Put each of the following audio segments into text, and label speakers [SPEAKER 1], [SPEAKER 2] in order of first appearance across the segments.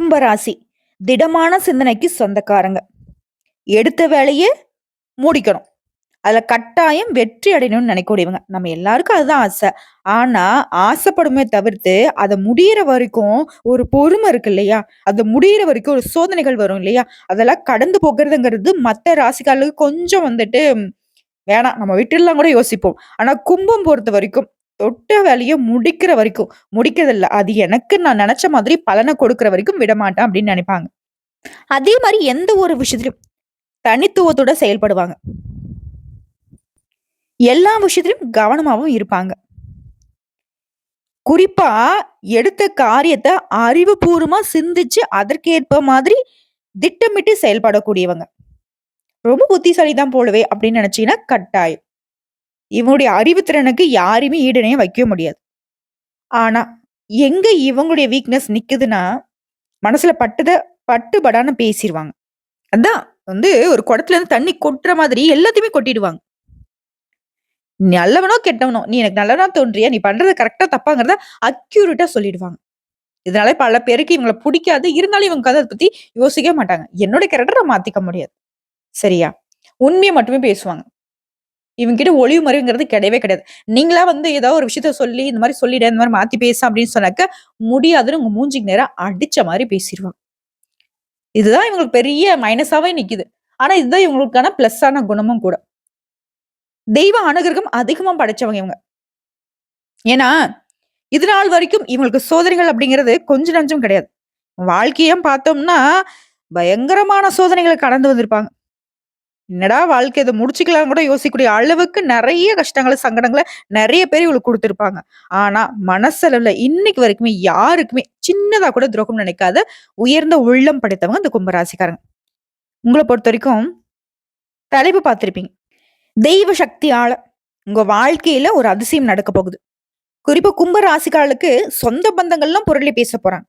[SPEAKER 1] கும்பராசி திடமான சிந்தனைக்கு சொந்தக்காரங்க. எடுத்த வேலையை முடிக்கணும். அதுல கட்டாயம் வெற்றி அடையணும்னு நினைக்கக்கூடியவங்க. நம்ம எல்லாருக்கும் அதுதான் ஆசை. ஆனா ஆசைப்படுமே தவிர்த்து அதை முடியிற வரைக்கும் ஒரு பொறுமை இருக்கு இல்லையா? அது முடியிற வரைக்கும் ஒரு சோதனைகள் வரும் இல்லையா? அதெல்லாம் கடந்து போகிறதுங்கிறது மத்த ராசிக்காரர்களுக்கு கொஞ்சம் வேணாம், நம்ம விட்டுடலாம் கூட யோசிப்போம். ஆனா கும்பம் பொறுத்த வரைக்கும் தொட்ட வேலைய முடிக்கிற வரைக்கும் முடிக்கிறது இல்ல. அது எனக்கு நான் நினைச்ச மாதிரி பலனை கொடுக்கிற வரைக்கும் விடமாட்டேன் அப்படின்னு நினைப்பாங்க. அதே மாதிரி எந்த ஒரு விஷயத்திலும் தனித்துவத்தோட செயல்படுவாங்க. எல்லா விஷயத்திலும் கவனமாவும் இருப்பாங்க. குறிப்பா எடுத்த காரியத்தை அறிவுபூர்வமா சிந்திச்சு அதற்கேற்ப மாதிரி திட்டமிட்டு செயல்படக்கூடியவங்க. ரொம்ப புத்திசாலி தான் போலவே அப்படின்னு நினைச்சீங்கன்னா கட்டாயம். இவங்களுடைய அறிவுத்திறனுக்கு யாரையுமே ஈடுணைய வைக்க முடியாது. ஆனா எங்க இவங்களுடைய வீக்னஸ் நிக்குதுன்னா, மனசுல பட்டுபடான்னு பேசிருவாங்க. அதான் ஒரு குடத்துல இருந்து தண்ணி கொட்டுற மாதிரி எல்லாத்தையுமே கொட்டிடுவாங்க. நல்லவனோ கெட்டவனோ, நீ எனக்கு நல்லவனா தோன்றியா, நீ பண்றது கரெக்டா தப்பாங்கிறத அக்யூரேட்டா சொல்லிடுவாங்க. இதனால பல பேருக்கு இவங்கள பிடிக்காது. இருந்தாலும் இவங்க அத பத்தி யோசிக்கவே மாட்டாங்க. என்னோட கேரக்டர மாத்திக்க முடியாது. சரியா? உண்மைய மட்டுமே பேசுவாங்க. இவங்ககிட்ட ஒளிவு மறைவுங்கிறது கிடையவே கிடையாது. நீங்களா ஏதாவது ஒரு விஷயத்த சொல்லி, இந்த மாரி சொல்லிடு, இந்த மாரி மாத்தி பேசு அப்படின்னு சொன்னாக்க, முடியாதுன்னு உங்க மூஞ்சிக்கு நேரா அடிச்ச மாரி பேசிருவாங்க. இதுதான் இவங்களுக்கு பெரிய மைனஸாவே நிக்குது. ஆனா இதுதான் இவங்களுக்கான பிளஸ்ஸான குணமும் கூட. தெய்வ அனுகிரகம் அதிகமா படைச்சவங்க இவங்க. ஏன்னா, இது நாள் வரைக்கும் இவங்களுக்கு சோதனைகள் அப்படிங்கிறது கொஞ்சம் நஞ்சம் கிடையாது. வாழ்க்கைய பார்த்தோம்னா, பயங்கரமான சோதனைகள கடந்து வந்திருப்பாங்க. என்னடா வாழ்க்கை இத முடிச்சுக்கலாம்னு கூட யோசிக்கக்கூடிய அளவுக்கு நெறைய கஷ்டங்கள, சங்கடங்கள நெறைய பேர் இவளுக்கு குடுத்திருப்பாங்க. ஆனா, மனசளவுல இன்னைக்கு வரைக்குமே யாருக்குமே சின்னதா கூட துரோகம் நினைக்காத உயர்ந்த உள்ளம் படைத்தவங்க இந்த கும்பராசிக்காரங்க. உங்கள பொறுத்தவரைக்கும் தலைப்பு பார்த்திருப்பீங்க. தெய்வ சக்தியால உங்க வாழ்க்கையில ஒரு அதிசயம் நடக்க போகுது. குறிப்பா கும்ப ராசிக்காரர்களுக்கு சொந்த பந்தங்கள்லாம் புரளி பேச போறாங்க.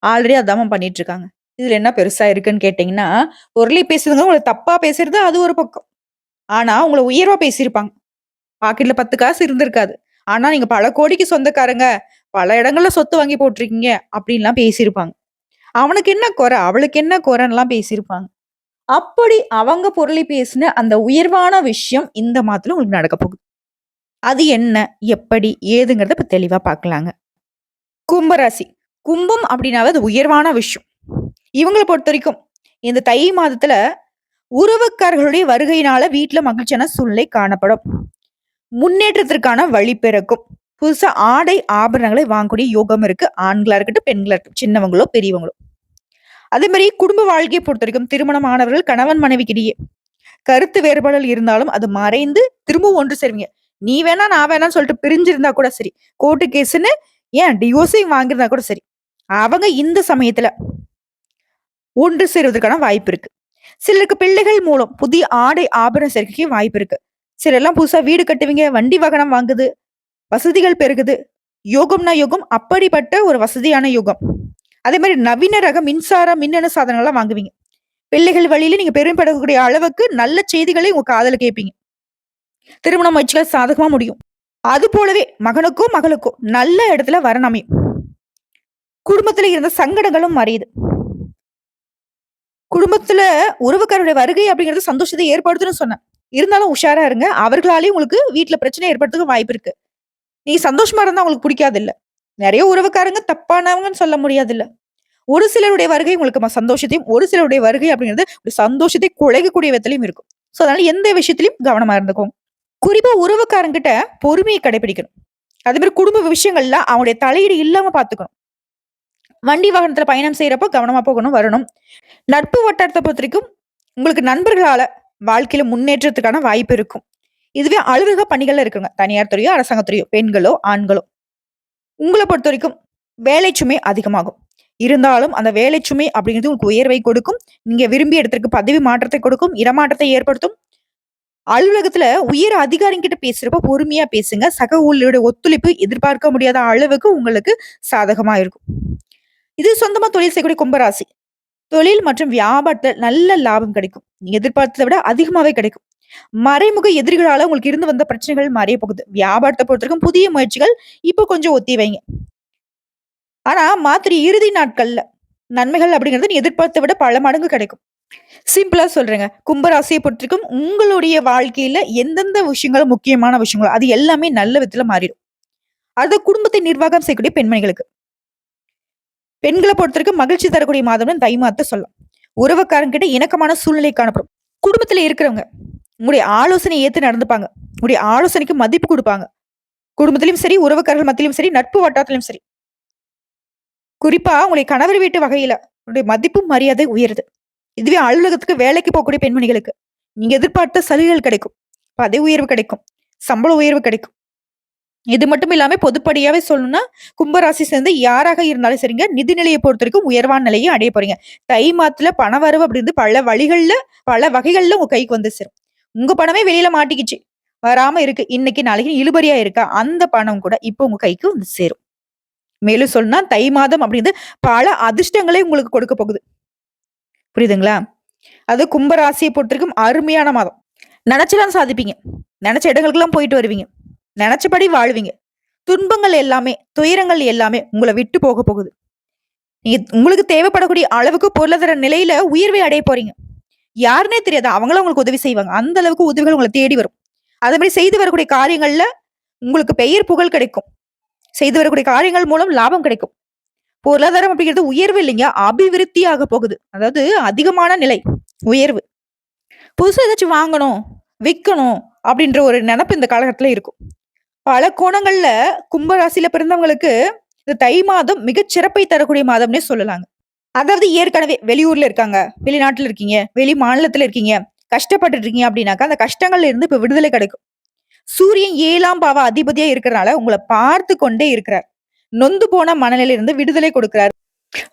[SPEAKER 1] ஆல்ரெடி அதாம பண்ணிட்டு இருக்காங்க. இதுல என்ன பெருசா இருக்குன்னு கேட்டீங்கன்னா, புரளி பேசுறதுங்க உங்கள தப்பா பேசுறது அது ஒரு பக்கம். ஆனா உங்கள உயர்வா பேசியிருப்பாங்க. பாக்கெட்ல 10 காசு இருந்திருக்காது. ஆனா நீங்க பல கோடிக்கு சொந்தக்காரங்க, பல இடங்கள்ல சொத்து வாங்கி போட்டுருக்கீங்க அப்படின்லாம் பேசியிருப்பாங்க. அவனுக்கு என்ன குறை? அவளுக்கு என்ன குறைன்னுலாம் பேசியிருப்பாங்க. அப்படி அவங்க புரளி பேசின அந்த உயர்வான விஷயம் இந்த மாதத்துல உங்களுக்கு நடக்க போகுது. அது என்ன? எப்படி? ஏதுங்கிறத இப்ப தெளிவா பார்க்கலாங்க. கும்பராசி. கும்பம் அப்படின்னாவே அது உயர்வான விஷயம். இவங்கள பொறுத்தவரைக்கும் இந்த தை மாதத்துல உறவுக்காரர்களுடைய வருகையினால வீட்ல மகிழ்ச்சியான சூழ்நிலை காணப்படும். முன்னேற்றத்திற்கான வழி பிறக்கும். புதுசா ஆடை ஆபரணங்களை வாங்கக்கூடிய யோகம் இருக்கு. ஆண்களா இருக்கட்டும், பெண்களா இருக்கட்டும், சின்னவங்களோ, பெரியவங்களோ. அதே மாதிரி குடும்ப வாழ்க்கையை பொறுத்தவரைக்கும் திருமணமானவர்கள் கணவன் மனைவிக்கிடையே கருத்து வேறுபாடுகள் இருந்தாலும் அது மறைந்து திரும்பவும் ஒன்று சேருவீங்க. நீ வேணா நான் வேணாம்னு சொல்லிட்டு பிரிஞ்சிருந்தா கூட சரி. கோர்ட்டு கேஸ்ன்னு ஏன் டிவோர்ஸையும் வாங்கியிருந்தா கூட சரி. அவங்க இந்த சமயத்துல ஒன்று சேருவதற்கான வாய்ப்பு இருக்கு. சிலருக்கு பிள்ளைகள் மூலம் புதிய ஆடை ஆபரண சேர்க்கைக்கு வாய்ப்பு இருக்கு. சிலர்லாம் புதுசா வீடு கட்டுவீங்க, வண்டி வாகனம் வாங்குது, வசதிகள் பெருகுது. யோகம்னா யோகம், அப்படிப்பட்ட ஒரு வசதியான யோகம். அதே மாதிரி நவீன ரக மின்சாரம், மின்னணு சாதனங்கள்லாம் வாங்குவீங்க. பிள்ளைகள் வழியில நீங்க பெருமைப்படக்கூடிய அளவுக்கு நல்ல செய்திகளை உங்க காதுல கேட்பீங்க. திருமண முயற்சிகள் சாதகமா முடியும். அது போலவே மகனுக்கோ மகளுக்கோ நல்ல இடத்துல வரன் அமையும். குடும்பத்துல இருந்த சங்கடங்களும் மறையுது. குடும்பத்துல உறவுக்காரருடைய வருகை அப்படிங்கிறது சந்தோஷத்தை ஏற்படுத்துன்னு சொன்னேன். இருந்தாலும் உஷாரா இருங்க. அவர்களாலேயும் உங்களுக்கு வீட்டுல பிரச்சனை ஏற்படுறதுக்கு வாய்ப்பு இருக்கு. நீங்க சந்தோஷமா இருந்தா உங்களுக்கு பிடிக்காது இல்ல. நிறைய உறவுக்காரங்க தப்பானவங்கன்னு சொல்ல முடியாது இல்ல. ஒரு சிலருடைய வருகை உங்களுக்கு சந்தோஷத்தையும், ஒரு சிலருடைய வருகை அப்படிங்கிறது ஒரு சந்தோஷத்தை குலைக்கக்கூடிய விதத்திலையும் இருக்கும். சோ அதனால எந்த விஷயத்திலையும் கவனமா இருந்துக்கோங்க. குறிப்பா உறவுக்காரங்கிட்ட பொறுமையை கடைபிடிக்கணும். அதே மாதிரி குடும்ப விஷயங்கள்ல அவங்களுடைய தலையீடு இல்லாம பாத்துக்கணும். வண்டி வாகனத்துல பயணம் செய்யறப்போ கவனமா போகணும், வரணும். நட்பு வட்டாரத்தை பொறுத்த வரைக்கும் உங்களுக்கு நண்பர்களால வாழ்க்கையில முன்னேற்றத்துக்கான வாய்ப்பு இருக்கும். இதுவே அலுவலக பணிகள்ல இருக்குங்க. தனியார் துறையோ, அரசாங்கத்துறையோ, பெண்களோ, ஆண்களோ. உங்களை பொறுத்த வரைக்கும் வேலை சுமை அதிகமாகும். இருந்தாலும் அந்த வேலை சுமை அப்படிங்கிறது உங்களுக்கு உயர்வை கொடுக்கும். நீங்க விரும்பிய இடத்திற்கு பதவி மாற்றத்தை கொடுக்கும், இடமாற்றத்தை ஏற்படுத்தும். அலுவலகத்துல உயர் அதிகாரிகிட்ட பேசுறப்ப பொறுமையா பேசுங்க. சக ஊழியருடைய ஒத்துழைப்பு எதிர்பார்க்க முடியாத அளவுக்கு உங்களுக்கு சாதகமா இருக்கும். இது சொந்தமா தொழில் செய்யக்கூடிய கும்பராசி. தொழில் மற்றும் வியாபாரத்துல நல்ல லாபம் கிடைக்கும். நீங்க எதிர்பார்த்ததை விட அதிகமாவே கிடைக்கும். மறைமுக எதிரிகளால உங்களுக்கு இருந்து வந்த பிரச்சனைகள் மறைய போகுது. வியாபாரத்தை பொறுத்தவரைக்கும் புதிய முயற்சிகள் இப்போ கொஞ்சம் ஒத்தி வைங்க. ஆனா மாத்திரை இறுதி நாட்கள்ல நன்மைகள் அப்படிங்கிறது நீ எதிர்பார்த்த விட பல மடங்கு கிடைக்கும். சிம்பிளா சொல்றேங்க. கும்பராசிய பொறுத்தவரைக்கும் உங்களுடைய வாழ்க்கையில எந்தெந்த விஷயங்கள் முக்கியமான விஷயங்களோ, அது எல்லாமே நல்ல விதத்துல மாறிடும். அது குடும்பத்தை நிர்வாகம் செய்யக்கூடிய பெண்மணிகளுக்கு. பெண்கள பொறுத்தவரைக்கும் மகிழ்ச்சி தரக்கூடிய மாதம்னு தை மாதத்த சொல்லலாம். உறவுக்காரங்கிட்ட இணக்கமான சூழ்நிலை காணப்படும். குடும்பத்துல இருக்கிறவங்க, உங்களுடைய ஆலோசனைய ஏத்து நடந்துப்பாங்க. உங்களுடைய ஆலோசனைக்கு மதிப்பு குடுப்பாங்க. குடும்பத்திலயும் சரி, உறவுக்காரர்கள் மத்தியிலும் சரி, நட்பு வட்டாரத்திலும் சரி. குறிப்பா உங்களுடைய கணவர் வீட்டு வகையில உங்களுடைய மதிப்பும், மரியாதை உயருது. இதுவே அலுவலகத்துக்கு வேலைக்கு போகக்கூடிய பெண்மணிகளுக்கு, நீங்க எதிர்பார்த்த சலுகைகள் கிடைக்கும். பதவி உயர்வு கிடைக்கும். சம்பள உயர்வு கிடைக்கும். இது மட்டும் இல்லாம பொதுப்படியாவே சொல்லணும்னா, கும்பராசி சேர்ந்த யாராக இருந்தாலும் சரிங்க, நிதி நிலைய பொறுத்தவரைக்கும் உயர்வான நிலைய அடைய போறீங்க. தை மாதத்துல பணவரவு அப்படின்றது பல வழிகள்ல, பல வகைகள்ல உங்க கைக்கு வந்து சேரும். உங்க பணமே வெளியில மாட்டிக்கிச்சு. வராம இருக்கு. இன்னைக்கு நாளைக்கு இழுபறியா இருக்கா? அந்த பணம் கூட இப்ப உங்க கைக்கு வந்து சேரும். மேலும் சொல்லணும்னா, தை மாதம் அப்படின்றது பல அதிர்ஷ்டங்களை உங்களுக்கு கொடுக்க போகுது. புரியுதுங்களா? அது கும்பராசிய பொறுத்தவரைக்கும் அருமையான மாதம். நெனச்செல்லாம் சாதிப்பீங்க. நெனச்ச இடங்களுக்கெல்லாம் போயிட்டு வருவீங்க. நெனச்சபடி வாழ்வீங்க. துன்பங்கள் எல்லாமே, துயரங்கள் எல்லாமே உங்கள விட்டு போக போகுது. நீங்க உங்களுக்கு தேவைப்படக்கூடிய அளவுக்கு பொருளாதார நிலையில உயர்வை அடைய போறீங்க. யாருன்னே தெரியாது. அவங்களும் உங்களுக்கு உதவி செய்வாங்க. அந்த அளவுக்கு உதவிகள் உங்கள தேடி வரும். அதே மாரி செய்து வரக்கூடிய காரியங்கள்ல உங்களுக்கு பெயர் புகழ் கிடைக்கும். செய்து வரக்கூடிய காரியங்கள் மூலம் லாபம் கிடைக்கும். பொருளாதாரம் அப்படிங்கிறது உயர்வு இல்லைங்க. அபிவிருத்தி ஆக போகுது. அதாவது அதிகமான நிலை, உயர்வு. புதுசா ஏதாச்சும் வாங்கணும், விக்கணும் அப்படின்ற ஒரு நெனப்பு இந்த காலகட்டத்துல இருக்கும். பல கோணங்கள்ல கும்பராசியில பிறந்தவங்களுக்கு இந்த தை மாதம் மிகச் சிறப்பை தரக்கூடிய மாதம்னே சொல்லலாங்க. அதாவது ஏற்கனவே வெளியூர்ல இருக்காங்க, வெளிநாட்டுல இருக்கீங்க, வெளி மாநிலத்துல இருக்கீங்க, கஷ்டப்பட்டுட்டு இருக்கீங்க அப்படின்னாக்கா, அந்த கஷ்டங்கள்ல இருந்து இப்ப விடுதலை கிடைக்கும். சூரியன் 7ஆம் பாவ அதிபதியா இருக்கிறனால உங்கள பார்த்து கொண்டே இருக்கிறார். நொந்து போன மனநிலையில இருந்து விடுதலை கொடுக்கிறார்.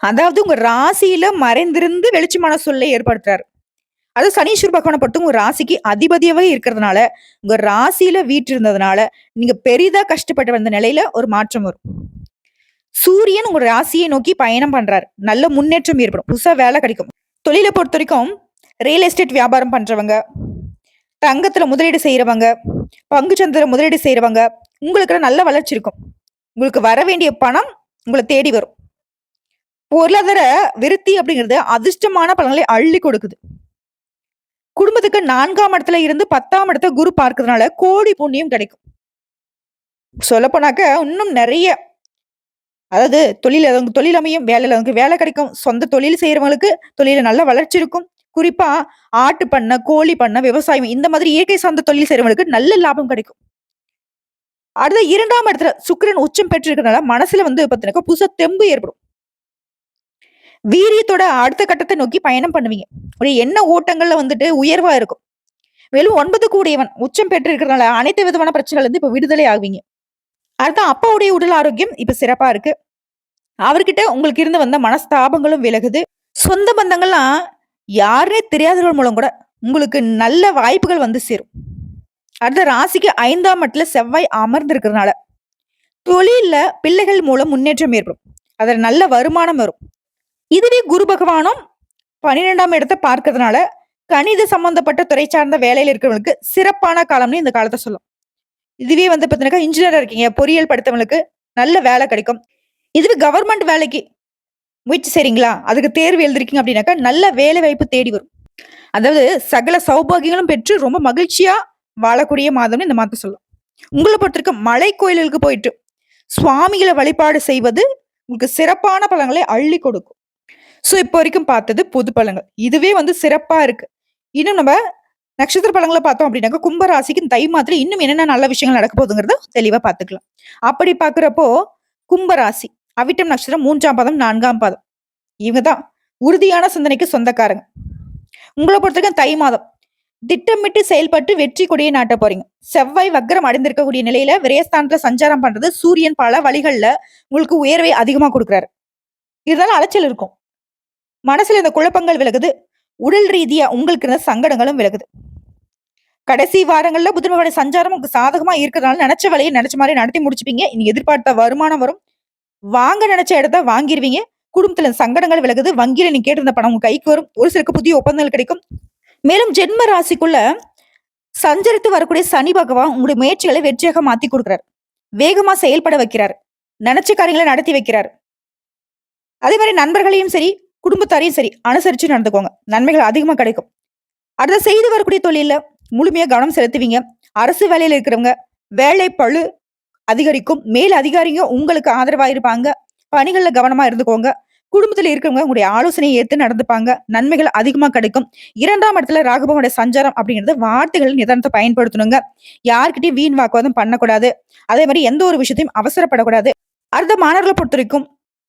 [SPEAKER 1] அதாவது உங்க ராசியில மறைந்திருந்து வெளிச்சமான சூழலை ஏற்படுத்துறாரு. அது சனீஸ்வர பகவான பொறுத்து உங்க ராசிக்கு அதிபதியாவே இருக்கிறதுனால, உங்க ராசியில வீற்றிருந்ததுனால, நீங்க பெரிதா கஷ்டப்பட்டு வந்த நிலையில ஒரு மாற்றம் வரும். சூரியன் உங்க ராசியை நோக்கி பயணம் பண்றாரு. நல்ல முன்னேற்றம் ஏற்படும். புதுசா வேலை கிடைக்கும். தொழில பொறுத்தவரைக்கும் ரியல் எஸ்டேட் வியாபாரம் பண்றவங்க, தங்கத்துல முதலீடு செய்றவங்க, பங்குச்சந்தையில முதலீடு செய்றவங்க, உங்களுக்கு நல்ல வளர்ச்சி இருக்கும். உங்களுக்கு வர வேண்டிய பணம் உங்கள தேடி வரும். பொருளாதார விருத்தி அப்படிங்கிறது அதிர்ஷ்டமான பலன்களை அள்ளி கொடுக்குது. குடும்பத்துக்கு 4ஆம் இடத்துல இருந்து 10ஆம் இடத்த குரு பார்க்கிறதுனால கோடி புண்ணியம் கிடைக்கும். சொல்லப்போனாக்க இன்னும் நெறைய அதாவது தொழில் அமையும், வேலையில வேலை கிடைக்கும். சொந்த தொழில் செய்றவங்களுக்கு தொழில்ல நல்ல வளர்ச்சி இருக்கும். குறிப்பா ஆட்டு பண்ணை, கோழி பண்ணை, விவசாயம் இந்த மாதிரி இயற்கை சார்ந்த தொழில் செய்றவங்களுக்கு நல்ல லாபம் கிடைக்கும். அடுத்து 2ஆம் இடத்துல சுக்கிரன் உச்சம் பெற்றிருக்கிறதுனால மனசுல வந்து பாத்தீங்கன்னா புதுசா தெம்பு ஏற்படும். வீரியத்தோட அடுத்த கட்டத்தை நோக்கி பயணம் பண்ணுவீங்க. ஒரு எண்ண ஓட்டங்கள்ல வந்துட்டு உயர்வா இருக்கும். மேலும் 9 கூடியவன் உச்சம் பெற்று இருக்கிறதுனால அனைத்து விதமான பிரச்சனைகள் இருந்து இப்ப விடுதலை ஆவீங்க. அடுத்து அப்பாவுடைய உடல் ஆரோக்கியம் இப்ப சிறப்பா இருக்கு. அவர்கிட்ட உங்களுக்கு இருந்து வந்த மனஸ்தாபங்களும் விலகுது. சொந்த பந்தங்கள்லாம் யாருன்னே தெரியாதவர்கள் மூலம் கூட உங்களுக்கு நல்ல வாய்ப்புகள் வந்து சேரும். அடுத்த ராசிக்கு 5ஆம் இடத்துல செவ்வாய் அமர்ந்திருக்கிறதுனால தொழில்ல பிள்ளைகள் மூலம் முன்னேற்றம் ஏற்படும். அதுல நல்ல வருமானம் வரும். இதுவே குரு பகவானும் 12ஆம் இடத்தை பார்க்கறதுனால கணித சம்பந்தப்பட்ட துறை சார்ந்த வேலையில இருக்கிறவங்களுக்கு சிறப்பான காலம்னு இந்த காலத்தை சொல்லும். இதுவே வந்து பாத்தீங்கன்னா இன்ஜினியரா இருக்கீங்க, பொறியியல் படித்தவங்களுக்கு நல்ல வேலை கிடைக்கும். இதுவே கவர்மெண்ட் வேலைக்கு முயற்சி செய்றீங்களா, அதுக்கு தேர்வு எழுதிருக்கீங்க அப்படின்னாக்கா நல்ல வேலை வாய்ப்பு தேடி வரும். அதாவது சகல சௌபாகியங்களும் பெற்று ரொம்ப மகிழ்ச்சியா வாழக்கூடிய மாதம்னு இந்த மாதத்தை சொல்லும். உங்களை பொறுத்திருக்கும் மலை கோயில்களுக்கு போயிட்டு சுவாமிகளை வழிபாடு செய்வது உங்களுக்கு சிறப்பான பலன்களை அள்ளி கொடுக்கும். சோ இப்போ வரைக்கும் பார்த்தது பொது பலன்கள். இதுவே வந்து சிறப்பா இருக்கு. இன்னும் நம்ம நட்சத்திர பலன்களை பார்த்தோம் அப்படின்னாக்கா கும்ப ராசிக்கு தை மாதத்துல இன்னும் என்னென்ன நல்ல விஷயங்கள் நடக்க போகுதுங்கிறத தெளிவா பார்த்துக்கலாம். அப்படி பாக்குறப்போ கும்ப ராசி அவிட்டம் நட்சத்திரம் 3ஆம் பாதம் 4ஆம் பாதம் இவங்கதான் உறுதியான சிந்தனைக்கு சொந்தக்காரங்க. உங்களை பொறுத்தவரைக்கும் தை மாதம் திட்டமிட்டு செயல்பட்டு வெற்றி கொடியை நாட்ட போறீங்க. செவ்வாய் வக்ரம் அடைந்திருக்கக்கூடிய நிலையில விரயஸ்தானத்துல சஞ்சாரம் பண்றது சூரியன் பல வழிகள்ல உங்களுக்கு உயர்வை அதிகமா கொடுக்குறாரு. இதனால அலைச்சல் இருக்கும். மனசுல இந்த குழப்பங்கள் விலகுது. உடல் ரீதியா உங்களுக்கு இருந்த சங்கடங்களும் விலகுது. கடைசி வாரங்கள்ல புதனுடைய சஞ்சாரம் உங்களுக்கு சாதகமா இருக்கிறதுனால நினைச்ச வேலையை நினைச்ச மாதிரி நடத்தி முடிச்சுப்பீங்க. நீங்க எதிர்பார்த்த வருமானம் வரும். வாங்க நினைச்ச இடத்த வாங்கிருவீங்க. குடும்பத்துல சங்கடங்கள் விலகுது. வங்கியில நீங்க கேட்டிருந்த பணம் உங்க கைக்கு வரும். ஒரு சிலருக்கு புதிய ஒப்பந்தங்கள் கிடைக்கும். மேலும் ஜென்ம ராசிக்குள்ள சஞ்சரித்து வரக்கூடிய சனி பகவான் உங்களுடைய முயற்சிகளை வெற்றியாக மாத்தி கொடுக்கிறார். வேகமா செயல்பட வைக்கிறார். நினைச்ச காரியங்களை நடத்தி வைக்கிறார். அதே மாதிரி நண்பர்களையும் சரி குடும்பத்தாரையும் சரி அனுசரிச்சு நடந்துக்கோங்க. நன்மைகள் அதிகமா கிடைக்கும். அடுத்த செய்து வரக்கூடிய தொழில்ல முழுமையா கவனம் செலுத்துவீங்க. அரசு வேலையில இருக்கிறவங்க வேலை பளு அதிகரிக்கும். மேல் அதிகாரிங்க உங்களுக்கு ஆதரவா இருப்பாங்க. பணிகள்ல கவனமா இருந்துக்கோங்க. குடும்பத்துல இருக்கிறவங்க உங்களுடைய ஆலோசனையை ஏத்து நடந்துப்பாங்க. நன்மைகள் அதிகமா கிடைக்கும். 2ஆம் இடத்துல ராகுபவனுடைய சஞ்சாரம் அப்படிங்கிறது வார்த்தைகள் நிதானத்தை பயன்படுத்தணுங்க. யார்கிட்டயும் வீண் வாக்குவாதம் பண்ணக்கூடாது. அதே மாரி எந்த ஒரு விஷயத்தையும் அவசரப்படக்கூடாது. அடுத்த மாணவர்களை பொறுத்தவரைக்கும்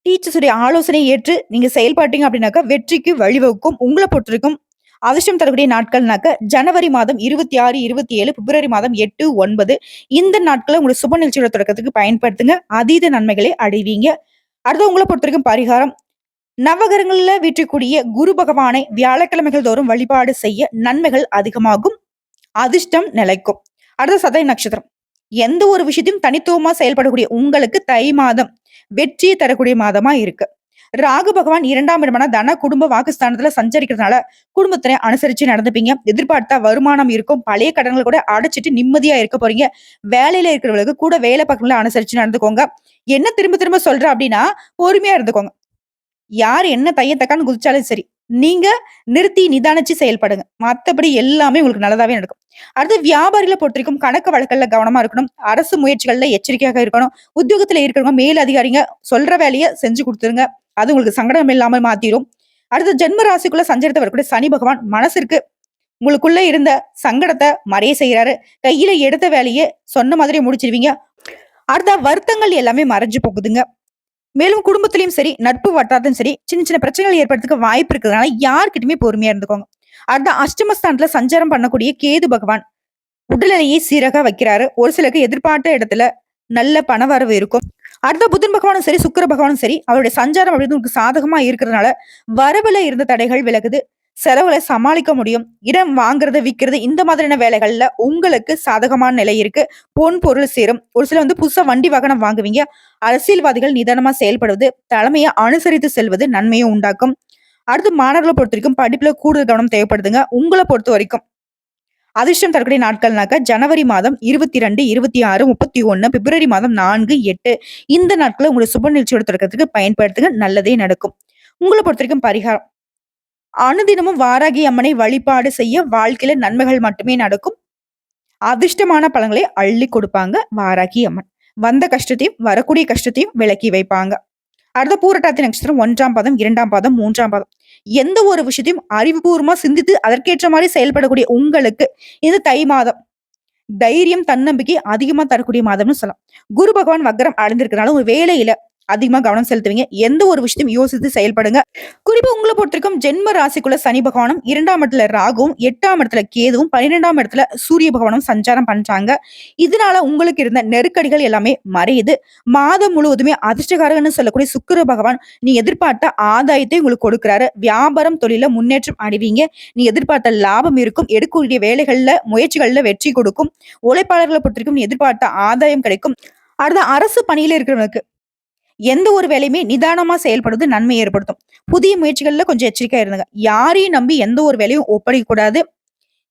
[SPEAKER 1] டீச்சர்ஸ் உடைய ஆலோசனையை ஏற்று நீங்க செயல்பட்டீங்க அப்படின்னாக்கா வெற்றிக்கு வழிவகுக்கும். உங்கள பொறுத்தவரைக்கும் அதிர்ஷ்டம் தரக்கூடிய நாட்கள்னாக்க ஜனவரி மாதம் 26, 27, பிப்ரவரி மாதம் 8, 9 இந்த நாட்கள உங்களுடைய சுப நிகழ்ச்சியோட தொடக்கத்துக்கு பயன்படுத்துங்க. அதீத நன்மைகளை அடைவீங்க. அடுத்து உங்கள பொறுத்தவரைக்கும் பரிகாரம் நவகிரகங்கள்ல வீற்றிருக்கூடிய குரு பகவானை வியாழக்கிழமைகள் தோறும் வழிபாடு செய்ய நன்மைகள் அதிகமாகும். அதிர்ஷ்டம் நிலைக்கும். அடுத்த சதய நட்சத்திரம். எந்த ஒரு விஷயத்தையும் தனித்துவமா செயல்படக்கூடிய உங்களுக்கு தை மாதம் வெற்றியை தரக்கூடிய மாதமா இருக்கு. ராகு பகவான் 2ஆம் இடமான தன குடும்ப வாக்குஸ்தானத்துல சஞ்சரிக்கிறதுனால குடும்பத்தினை அனுசரிச்சு நடந்துப்பீங்க. எதிர்பார்த்தா வருமானம் இருக்கும். பழைய கடன்களை கூட அடைச்சிட்டு நிம்மதியா இருக்க போறீங்க. வேலையில இருக்கிறவங்களுக்கு கூட வேலை பக்கங்கள அனுசரிச்சு நடந்துக்கோங்க. என்ன திரும்ப திரும்ப சொல்றேன் அப்படின்னா பொறுமையா இருந்துக்கோங்க. யார் என்ன தையத்தக்கான்னு குதிச்சாலும் சரி, நீங்க நிறுத்தி நிதானிச்சு செயல்படுங்க. மத்தபடி எல்லாமே உங்களுக்கு நல்லதாவே நடக்கும். அடுத்து வியாபாரிகள பொறுத்தவரைக்கும் கணக்கு வழக்கல்ல கவனமா இருக்கணும். அரசு முயற்சிகள்ல எச்சரிக்கையாக இருக்கணும். உத்தியோகத்துல இருக்கிறவங்க மேல் அதிகாரிங்க சொல்ற வேலைய செஞ்சு குடுத்துருங்க. அது உங்களுக்கு சங்கடம் இல்லாம மாத்திரும். அடுத்து ஜென்ம ராசிக்குள்ள சஞ்சரித்து வரக்கூடிய சனி பகவான் மனசிற்கு உங்களுக்குள்ள இருந்த சங்கடத்த மறைய செய்யறாரு. கையில எடுத்த வேலைய சொன்ன மாதிரி முடிச்சிருவீங்க. அடுத்த வருத்தங்கள் எல்லாமே மறைஞ்சு போகுதுங்க. மேலும் குடும்பத்திலயும் சரி, நட்பு வட்டாரத்திலும் சரி, சின்ன சின்ன பிரச்சனைகள் ஏற்படுறதுக்கு வாய்ப்பு இருக்கிறதுனால யார்கிட்டயுமே பொறுமையா இருந்துக்கோங்க. அடுத்த அஷ்டமஸ்தானத்துல சஞ்சாரம் பண்ணக்கூடிய கேது பகவான் உடல்நிலையை சீராக வைக்கிறாரு. ஒரு சிலருக்கு எதிர்பார்த்த இடத்துல நல்ல பணவரவு இருக்கும். அடுத்த புதன் பகவானும் சரி, சுக்கிர பகவானும் சரி, அவருடைய சஞ்சாரம் அப்படின்னு உங்களுக்கு சாதகமா இருக்கிறதுனால வரவுல இருந்த தடைகள் விலகுது. செலவுகளை சமாளிக்க முடியும். இடம் வாங்குறது, விக்கிறது இந்த மாதிரியான வேலைகள்ல உங்களுக்கு சாதகமான நிலை இருக்கு. பொன் பொருள் சேரும். ஒரு சில புதுசா வண்டி வாகனம் வாங்குவீங்க. அரசியல்வாதிகள் நிதானமா செயல்படுவது, தலைமையை அனுசரித்து செல்வது நன்மையை உண்டாக்கும். அடுத்து மாணவர்களை பொறுத்த வரைக்கும் படிப்புல கூடுதல் கவனம் தேவைப்படுதுங்க. உங்களை பொறுத்த வரைக்கும் அதிர்ஷ்டம் தரக்கூடிய நாட்கள்னாக்க ஜனவரி மாதம் 22, 26, 31, பிப்ரவரி மாதம் 4, 8 இந்த நாட்களை உங்களுடைய சுப நிகழ்ச்சியோட தொடக்கத்துக்கு பயன்படுத்துங்க. நல்லதே நடக்கும். உங்களை பொறுத்த வரைக்கும் பரிகாரம் அனுதினமும் வாராகி அம்மனை வழிபாடு செய்ய வாழ்க்கையில நன்மைகள் மட்டுமே நடக்கும். அதிர்ஷ்டமான பலன்களை அள்ளி கொடுப்பாங்க வாராகி அம்மன். வந்த கஷ்டத்தையும் வரக்கூடிய கஷ்டத்தையும் விலக்கி வைப்பாங்க. அடுத்த பூரட்டாதி நட்சத்திரம் 1ஆம் பாதம், 2ஆம் பாதம், 3ஆம் பாதம். எந்த ஒரு விஷயத்தையும் அறிவுபூர்வமா சிந்தித்து அதற்கேற்ற மாதிரி செயல்படக்கூடிய உங்களுக்கு இந்த தை மாதம் தைரியம், தன்னம்பிக்கை அதிகமா தரக்கூடிய மாதம்னு சொல்லலாம். குரு பகவான் வக்ரம் அடைந்திருக்கிறனால உங்க வேலையில அதிகமா கவனம் செலுத்துவீங்க. எந்த ஒரு விஷயத்தையும் யோசித்து செயல்படுங்க. குறிப்பா உங்களை பொறுத்திருக்கும் ஜென்ம ராசிக்குள்ள சனி பகவானும், 2ஆம் இடத்துல ராகுவும், 8ஆம் இடத்துல கேதுவும், 12ஆம் இடத்துல சூரிய பகவானும் சஞ்சாரம் பண்றாங்க. இதனால உங்களுக்கு இருந்த நெருக்கடிகள் எல்லாமே மறையுது. மாதம் முழுவதுமே அதிர்ஷ்டகாரகன்னு சொல்லக்கூடிய சுக்கிர பகவான் நீ எதிர்பார்த்த ஆதாயத்தை உங்களுக்கு கொடுக்கிறாரு. வியாபாரம் தொழில முன்னேற்றம் அடைவீங்க. நீ எதிர்பார்த்த லாபம் இருக்கும். எடுக்கக்கூடிய வேலைகள்ல முயற்சிகள்ல வெற்றி கொடுக்கும். உழைப்பாளர்களை பொறுத்திருக்கும் நீ எதிர்பார்த்த ஆதாயம் கிடைக்கும். அடுத்த அரசு பணியில இருக்கிறவங்களுக்கு எந்த ஒரு வேலையுமே நிதானமா செயல்படுவது நன்மை ஏற்படுத்தும். புதிய முயற்சிகள்ல கொஞ்சம் எச்சரிக்கையா இருந்துங்க. யாரையும் நம்பி எந்த ஒரு வேலையும் ஒப்படைக்க கூடாது.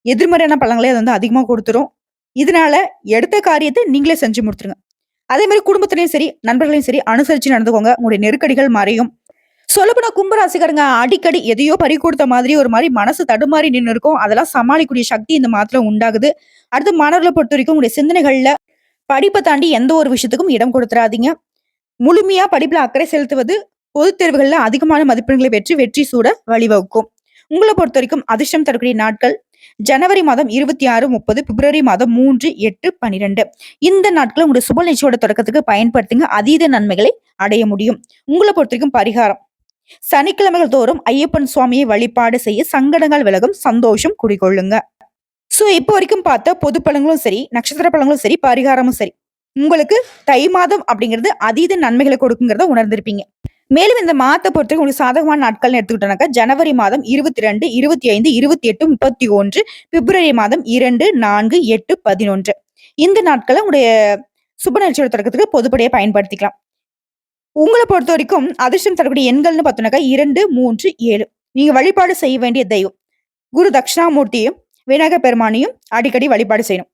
[SPEAKER 1] எதிர்மறையான பலன்களை அது அதிகமா கொடுத்துரும். இதனால எடுத்த காரியத்தை நீங்களே செஞ்சு முடித்துருங்க. அதே மாதிரி குடும்பத்திலையும் சரி, நண்பர்களையும் சரி அனுசரிச்சு நடந்துக்கோங்க. உங்களுடைய நெருக்கடிகள் மறையும். சொல்லப்போனா கும்பராசிக்காரங்க அடிக்கடி எதையோ பறி கொடுத்த மாதிரி ஒரு மாதிரி மனசு தடுமாறி நின்று இருக்கும். அதெல்லாம் சமாளிக்கூடிய சக்தி இந்த மாதத்துல உண்டாகுது. அடுத்து மாணவர்களை பொறுத்த வரைக்கும் உங்களுடைய சிந்தனைகள்ல படிப்பை தாண்டி எந்த ஒரு விஷயத்துக்கும் இடம் கொடுத்துறாதீங்க. முழுமையா படிப்புல அக்கறை செலுத்துவது பொதுத் தேர்வுகள்ல அதிகமான மதிப்பெண்களை பெற்று வெற்றி சூட வழிவகுக்கும். உங்களை பொறுத்த வரைக்கும் அதிர்ஷ்டம் தரக்கூடிய நாட்கள் ஜனவரி மாதம் 26, 30, பிப்ரவரி மாதம் 3, 8, 12 இந்த நாட்களை உங்களுடைய சுப நிகழ்ச்சியோட தொடக்கத்துக்கு பயன்படுத்துங்க. அதீத நன்மைகளை அடைய முடியும். உங்களை பொறுத்த வரைக்கும் பரிகாரம் சனிக்கிழமைகள் தோறும் ஐயப்பன் சுவாமியை வழிபாடு செய்ய சங்கடங்கள் விலகும். சந்தோஷம் குடிகொள்ளுங்க. சோ இப்போ வரைக்கும் பார்த்த பொது பலன்களும் சரி, நட்சத்திர பலன்களும் சரி, பரிகாரமும் சரி உங்களுக்கு தை மாதம் அப்படிங்கிறது அதீத நன்மைகளை கொடுக்குங்கிறத உணர்ந்திருப்பீங்க. மேலும் இந்த மாதத்தை பொறுத்தவரைக்கும் உங்களுக்கு சாதகமான நாட்கள் எடுத்துக்கிட்டோம்னாக்கா ஜனவரி மாதம் 22, 25, 28, 31, பிப்ரவரி மாதம் 2, 4, 8, 11 இந்த நாட்களை உங்களுடைய சுப நிகழ்ச்சியோட தொடக்கத்துக்கு பொதுப்படியா பயன்படுத்திக்கலாம். உங்களை பொறுத்த வரைக்கும் அதிர்ஷ்டம் தரக்கூடிய எண்கள்னு பார்த்தோம்னாக்கா 2, 3, 7 நீங்க வழிபாடு செய்ய வேண்டிய தெய்வம் குரு தட்சிணாமூர்த்தியும் விநாயகர் பெருமானையும் அடிக்கடி வழிபாடு செய்யணும்.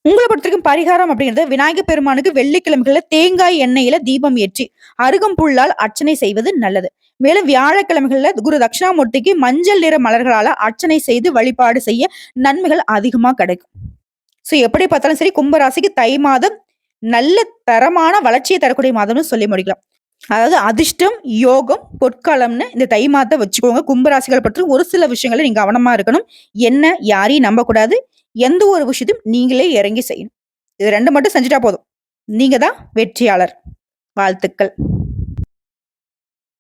[SPEAKER 1] உங்களை பொறுத்தவரைக்கும் பரிகாரம் அப்படிங்கிறது விநாயகர் பெருமானுக்கு வெள்ளிக்கிழமைகள்ல தேங்காய் எண்ணெயில தீபம் ஏற்றி அருகம்புல்லால் அர்ச்சனை செய்வது நல்லது. மேலும் வியாழக்கிழமைகள்ல குரு தட்சிணாமூர்த்திக்கு மஞ்சள் நிற மலர்களால அர்ச்சனை செய்து வழிபாடு செய்ய நன்மைகள் அதிகமா கிடைக்கும். சோ எப்படி பார்த்தாலும் சரி, கும்பராசிக்கு தை மாதம் நல்ல தரமான வளர்ச்சியை தரக்கூடிய மாதம்னு சொல்லி முடிக்கலாம். அதாவது அதிர்ஷ்டம், யோகம், பொற்காலம்னு இந்த தை மாதத்தை வச்சுக்கோங்க. கும்பராசிகளை பற்றி ஒரு சில விஷயங்களை நீங்க கவனமா இருக்கணும். என்ன, யாரையும் நம்பக்கூடாது. எந்த ஒரு விஷயத்தையும் நீங்களே இறங்கி செய்யணும். இது 2 மட்டும் செஞ்சுட்டா போதும். நீங்க தான் வெற்றியாளர். வாழ்த்துக்கள்.